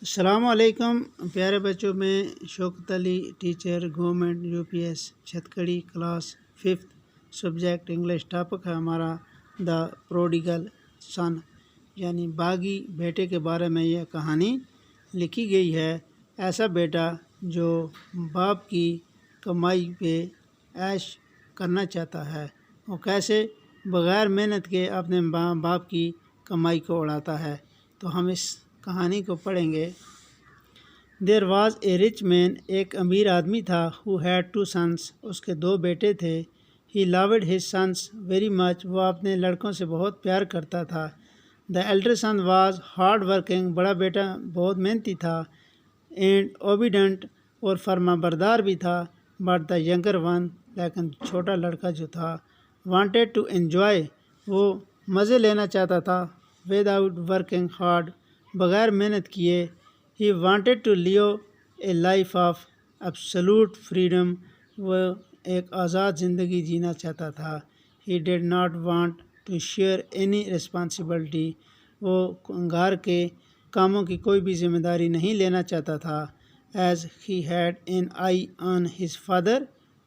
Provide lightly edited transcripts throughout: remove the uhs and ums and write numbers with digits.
السلام علیکم پیارے بچوں، میں Shaukat Ali teacher government UPS Chhatkari class 5 subject English. Topic ہے ہمارا دا پروڈیگل سن، یعنی باغی بیٹے کے بارے میں یہ کہانی لکھی گئی ہے۔ ایسا بیٹا جو باپ کی کمائی پہ عیش کرنا چاہتا ہے، وہ کیسے بغیر محنت کے اپنے باپ کی کمائی کو اڑاتا ہے۔ تو ہم اس کہانی کو پڑھیں گے۔ دیر واز اے رچ مین، ایک امیر آدمی تھا۔ ہو ہیڈ 2 sons، اس کے 2 بیٹے تھے۔ He loved his sons very much, وہ اپنے لڑکوں سے بہت پیار کرتا تھا۔ The elder son was hard working, بڑا بیٹا بہت محنتی تھا۔ اینڈ اوبیڈنٹ، اور فرما بردار بھی تھا۔ بٹ دا ینگر ون، لیکن چھوٹا لڑکا جو تھا، وانٹیڈ ٹو انجوائے، وہ مزے لینا چاہتا تھا۔ وداؤٹ ورکنگ ہارڈ، بغیر محنت کیے۔ He wanted to live a life of absolute freedom, وہ ایک آزاد زندگی جینا چاہتا تھا۔ He did not want to share any responsibility, وہ گھر کے کاموں کی کوئی بھی ذمہ داری نہیں لینا چاہتا تھا۔ As he had an I on his father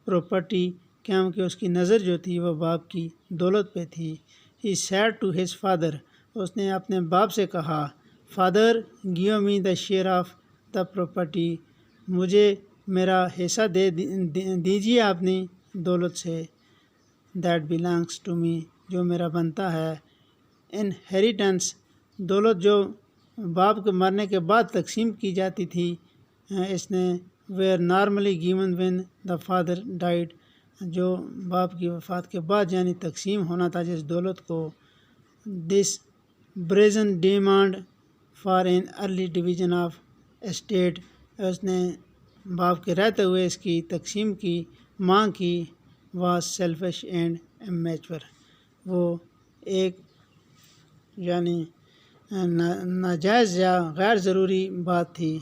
property, کیونکہ اس کی نظر جو تھی وہ باپ کی دولت پہ تھی۔ He said to his father, اس نے اپنے باپ سے کہا، father give me the share of the property, مجھے میرا حصہ دے دیجیے اپنی دولت سے۔ دیٹ بلانگس ٹو می، جو میرا بنتا ہے۔ انہیریٹنس، دولت جو باپ کے مرنے کے بعد تقسیم کی جاتی تھی، اس نے where normally given when the father died, جو باپ کی وفات کے بعد یعنی تقسیم ہونا تھا جس دولت کو۔ This brazen demand for an early division of estate, اس نے باپ کے رہتے ہوئے اس کی تقسیم کی مانگ کی۔ واز سیلفش اینڈ امیچور، وہ ایک یعنی ناجائز یا غیر ضروری بات تھی۔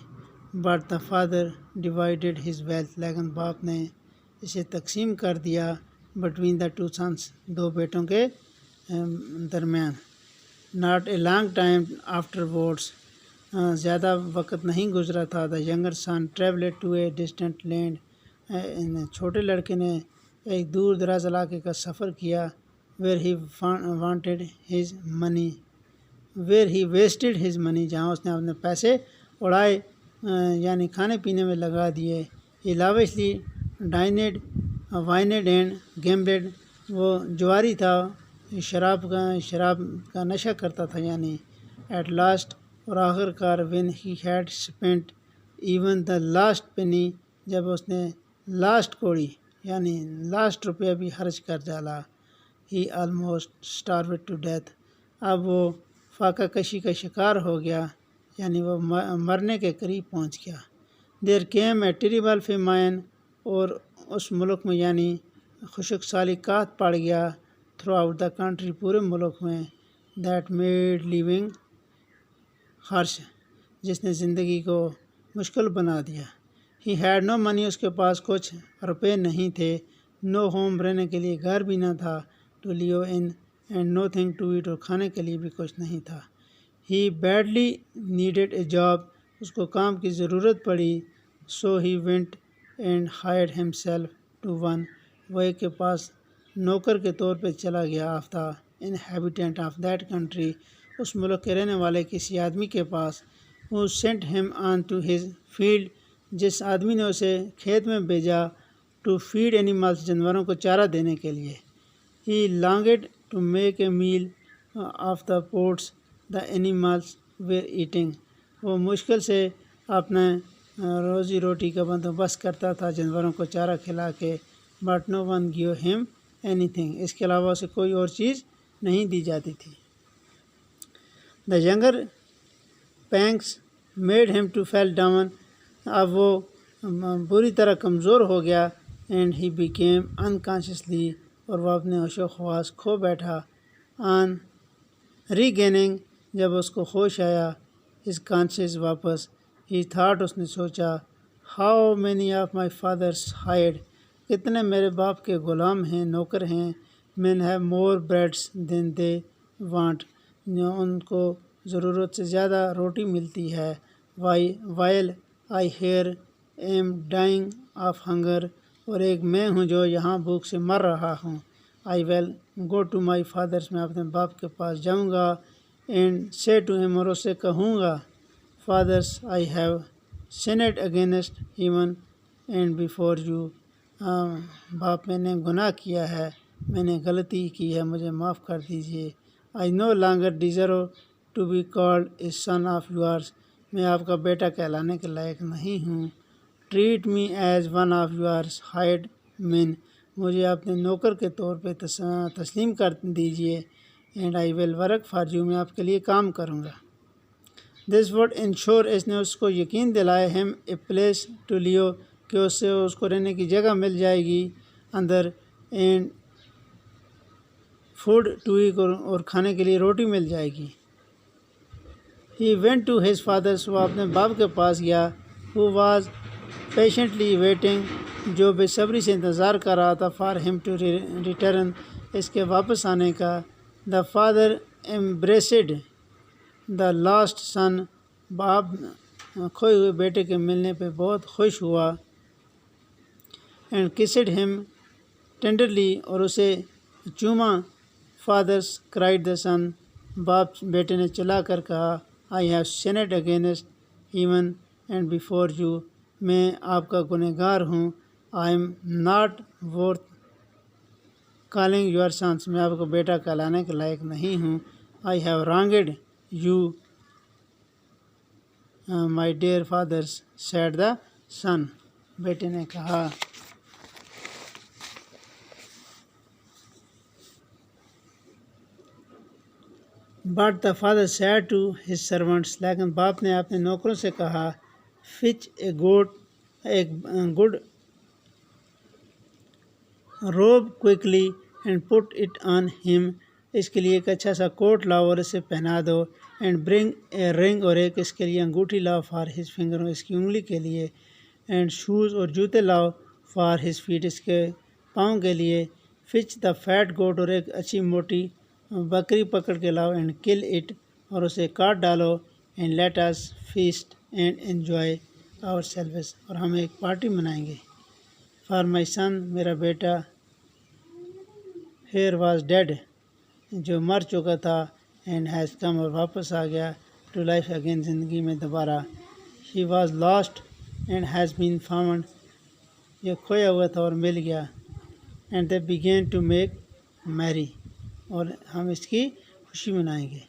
But the father divided his wealth, لیکن باپ نے اسے تقسیم کر دیا بٹوین دا 2 sons، 2 بیٹوں کے درمیان۔ Not a long time afterwards, زیادہ وقت نہیں گزرا تھا۔ The younger son travelled to a distant land, چھوٹے لڑکے نے ایک دور دراز علاقے کا سفر کیا۔ Where he wanted his money, where he wasted his money, جہاں اس نے اپنے پیسے اڑائے یعنی کھانے پینے میں لگا دیے۔ ہی لاوشلی ڈائنڈ وائنڈ اینڈ گیمبلڈ، وہ جواری تھا، شراب کا نشہ کرتا تھا یعنی۔ ایٹ لاسٹ، اور آخر کار، when he had spent even the last penny, جب اس نے لاسٹ کوڑی یعنی لاسٹ روپیہ بھی خرچ کر ڈالا۔ ہی آلموسٹ اسٹاروڈ ٹو ڈیتھ، اب وہ فاقہ کشی کا شکار ہو گیا یعنی وہ مرنے کے قریب پہنچ گیا۔ دیر کیم اے ٹیریبل فیمائن، اور اس ملک میں یعنی خشک سالی قحط پڑ گیا۔ تھرو آؤٹ دا کنٹری، پورے ملک میں۔ دیٹ میڈ لیونگ ہارش، جس نے زندگی کو مشکل بنا دیا۔ ہی ہیڈ نو منی، اس کے پاس کچھ روپے نہیں تھے۔ نو ہوم، رہنے کے لیے گھر بھی نہ تھا۔ To live in, and nothing to eat, اور کھانے کے لیے بھی کچھ نہیں تھا۔ He badly needed a job, اس کو کام کی ضرورت پڑی۔ So he went and hired himself to one, وہ ایک کے پاس نوکر کے طور پہ چلا گیا۔ Of the inhabitant of that country, اس ملک کے رہنے والے کسی آدمی کے پاس۔ ہو سینٹ ہم آن ٹو ہز فیلڈ، جس آدمی نے اسے کھیت میں بھیجا۔ ٹو فیڈ اینیملس، جانوروں کو چارہ دینے کے لیے۔ He longed to make a meal of the pods the animals were eating, وہ مشکل سے اپنے روزی روٹی کا بندوبست کرتا تھا جانوروں کو چارہ کھلا کے۔ بٹ نو ون گیو ہم اینی تھنگ، اس کے علاوہ اسے کوئی اور چیز نہیں دی جاتی تھی۔ دا ینگر پینکس میڈ ہم ٹو فیل ڈاؤن، اب وہ بری طرح کمزور ہو گیا۔ اینڈ ہی بیکیم انکانشیسلی، اور وہ اپنے ہوش و خواص کھو بیٹھا۔ آن ری گیننگ، جب اس کو ہوش آیا، ہز کانشیس واپس۔ ہی تھاٹ، اس نے سوچا، how many of my father's hired, کتنے میرے باپ کے غلام ہیں، نوکر ہیں۔ Men have more breads than they want, ان کو ضرورت سے زیادہ روٹی ملتی ہے۔ while I here am dying of hunger, اور ایک میں ہوں جو یہاں بھوک سے مر رہا ہوں. I will go to my fathers, میں اپنے باپ کے پاس جاؤں گا. And say to him, اور اس سے کہوں گا, Fathers, I have sinned against heaven and before you. باپ میں نے گناہ کیا ہے, میں نے غلطی کی ہے, مجھے معاف کر دیجیے. I no longer deserve to be called a son of yours. میں آپ کا بیٹا کہلانے کے لائق نہیں ہوں. Treat me as one of your hired men. مجھے اپنے نوکر کے طور پہ تسلیم کر دیجیے. And I will work for you. میں آپ کے لیے کام کروں گا. This would ensure, اس نے اس کو یقین دلایا, him a place to live, کہ اس سے اس کو رہنے کی جگہ مل جائے گی اندر, and food to eat, اور کھانے کے لیے روٹی مل جائے گی. He went to his fathers, وہ اپنے باپ کے پاس گیا. Who was patiently waiting, جو بے صبری سے انتظار کر رہا تھا, for him to return, اس کے واپس آنے کا. The father embraced the lost son, باپ کھوئے ہوئے بیٹے کے ملنے پہ بہت خوش ہوا. And kissed him tenderly, اور اسے چوما. Fathers, cried the son, باپ بیٹے نے چلا کر کہا, I have sinned against heaven and before you. میں آپ کا گنہگار ہوں. I am not worth calling your sons. میں آپ کو بیٹا کہلانے کے لائق نہیں ہوں. I have wronged you, my dear fathers, said the son. بیٹے نے کہا. But the father said to his servants, لیکن باپ نے اپنے نوکروں سے کہا, fetch a good robe quickly and put it on him. اس کے لیے ایک اچھا سا کوٹ لاؤ اور اسے پہنا دو. And bring a ring, اور ایک اس کے لیے انگوٹھی لاؤ, for his finger, اس کی انگلی کے لیے. And shoes, اور جوتے لاؤ, for his feet, اس کے پاؤں کے لیے. Fetch the fat goat, اور ایک اچھی موٹی بکری پکڑ کے لاؤ. And kill it, اور اسے کاٹ ڈالو. And let us feast and enjoy ourselves, اور ہم ایک پارٹی منائیں گے. For my son, میرا بیٹا, here was dead, جو مر چکا تھا, and has come, اور واپس آ گیا, to life again, زندگی میں دوبارہ. He was lost and has been found, یہ کھویا ہوا تھا اور مل گیا. And they began to make merry, اور ہم اس کی خوشی منائیں گے.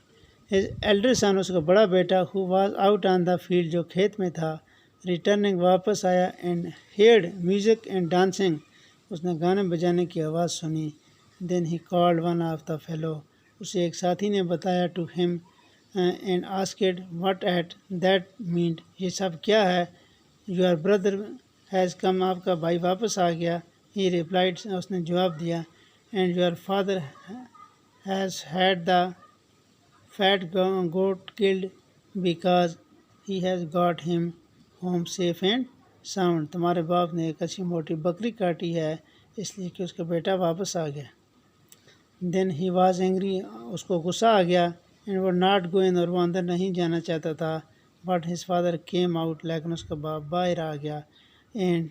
His elder son, اس کا بڑا بیٹا, who was out on the field, جو کھیت میں تھا, returning, واپس آیا, and heard music and dancing, اس نے گانے بجانے کی آواز سنی. Then he called one of the fellow, اسے ایک ساتھی نے بتایا, to him, and asked what at that meant, یہ سب کیا ہے. Your brother has come, آپ کا بھائی واپس آ گیا. He replied, اس نے جواب دیا. And your father has had the fat goat killed because he has got him home safe and sound. تمہارے باپ نے ایک اچھی موٹی بکری کاٹی ہے, اس لیے کہ اس کا بیٹا واپس آ گیا. Then he was angry, اس کو غصہ آ گیا. And would not go in, اور وہ اندر نہیں جانا چاہتا تھا. But his father came out, لیکن اس کا باپ باہر آ گیا. And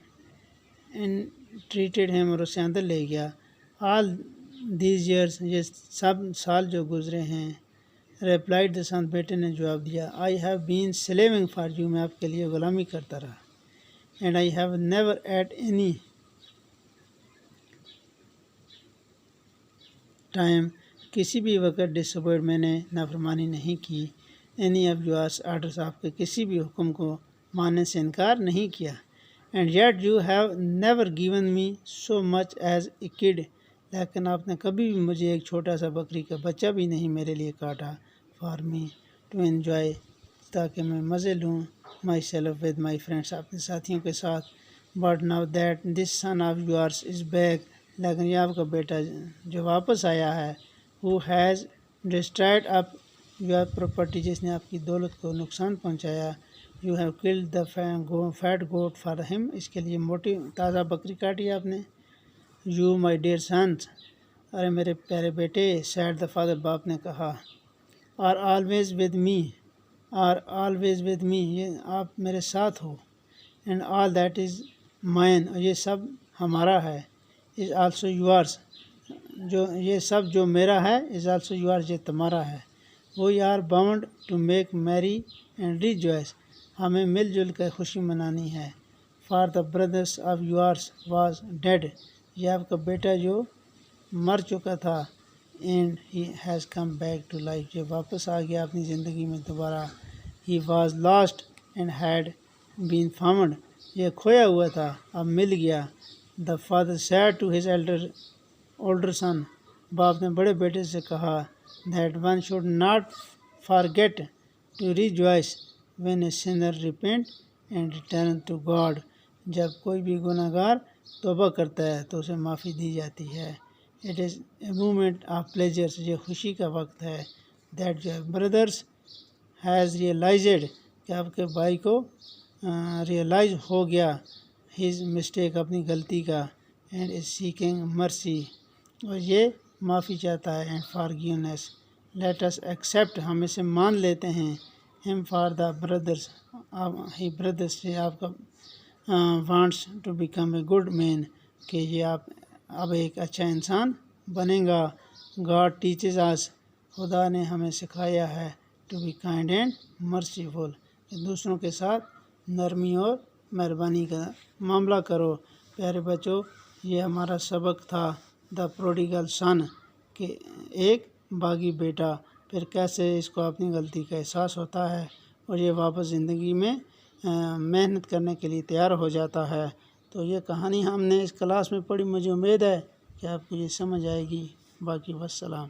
treated him, اور اسے اندر لے گیا. All these years, یہ سب سال جو گزرے ہیں, replied the son, بیٹے نے جواب دیا, I have been slaving for you, میں آپ کے لیے غلامی کرتا رہا. And I have never at any time, کسی بھی وقت, disobeyed, میں نے نافرمانی نہیں کی. Any of your orders, آپ کے کسی بھی حکم کو ماننے سے انکار نہیں کیا. And yet you have never given me so much as a kid, لیکن آپ نے کبھی بھی مجھے ایک چھوٹا سا بکری کا بچہ بھی نہیں میرے لیے کاٹا. For me to enjoy, تاکہ میں مزے لوں, myself with my friends, اپنے ساتھیوں کے ساتھ. But now that this son of yours is back, لیکن یہ آپ کا بیٹا جو واپس آیا ہے, who has destroyed up your property, جس نے آپ کی دولت کو نقصان پہنچایا. You have killed the fat goat for him, اس کے لیے موٹی تازہ بکری کاٹی آپ نے. You, my dear sons, ارے میرے پیارے بیٹے, said the father, باپ نے کہا, are always with me, are always with me, یہ آپ میرے ساتھ ہو. And all that is mine, اور یہ سب ہمارا ہے. is also yours, جو یہ سب جو میرا ہے is also yours, یہ تمہارا ہے. We are bound to make merry and rejoice, ہمیں مل جل کر خوشی منانی ہے. For the brothers of yours was dead, یہ آپ کا بیٹا جو مر چکا تھا. And he has come back to life, یہ واپس آ گیا اپنی زندگی میں دوبارہ. He was lost and had been found, یہ کھویا ہوا تھا اب مل گیا. The father said to his older son, باپ نے بڑے بیٹے سے کہا, that one should not forget to rejoice when a sinner repent and return to God, جب کوئی بھی گناہ گار توبہ کرتا ہے تو اسے معافی دی جاتی ہے. It is a moment of pleasure, یہ خوشی کا وقت ہے. That your brothers has realized, کہ آپ کے بھائی کو ریئلائز ہو گیا his mistake, اپنی غلطی کا. And is seeking mercy, اور یہ معافی چاہتا ہے. And forgiveness, let us accept, ہم اسے مان لیتے ہیں. him for the brothers, he brothers سے آپ کا wants to become a good man, کہ یہ آپ اب ایک اچھا انسان بنیں گا. God teaches us, خدا نے ہمیں سکھایا ہے, to be kind and merciful, کہ دوسروں کے ساتھ نرمی اور مہربانی کا معاملہ کرو. پیارے بچوں، یہ ہمارا سبق تھا دا پروڈیگل سن، کہ ایک باغی بیٹا پھر کیسے اس کو اپنی غلطی کا احساس ہوتا ہے اور یہ واپس زندگی میں محنت کرنے کے لیے تیار ہو جاتا ہے. تو یہ کہانی ہم نے اس کلاس میں پڑھی. مجھے امید ہے کہ آپ کو یہ سمجھ آئے گی. باقی والسلام.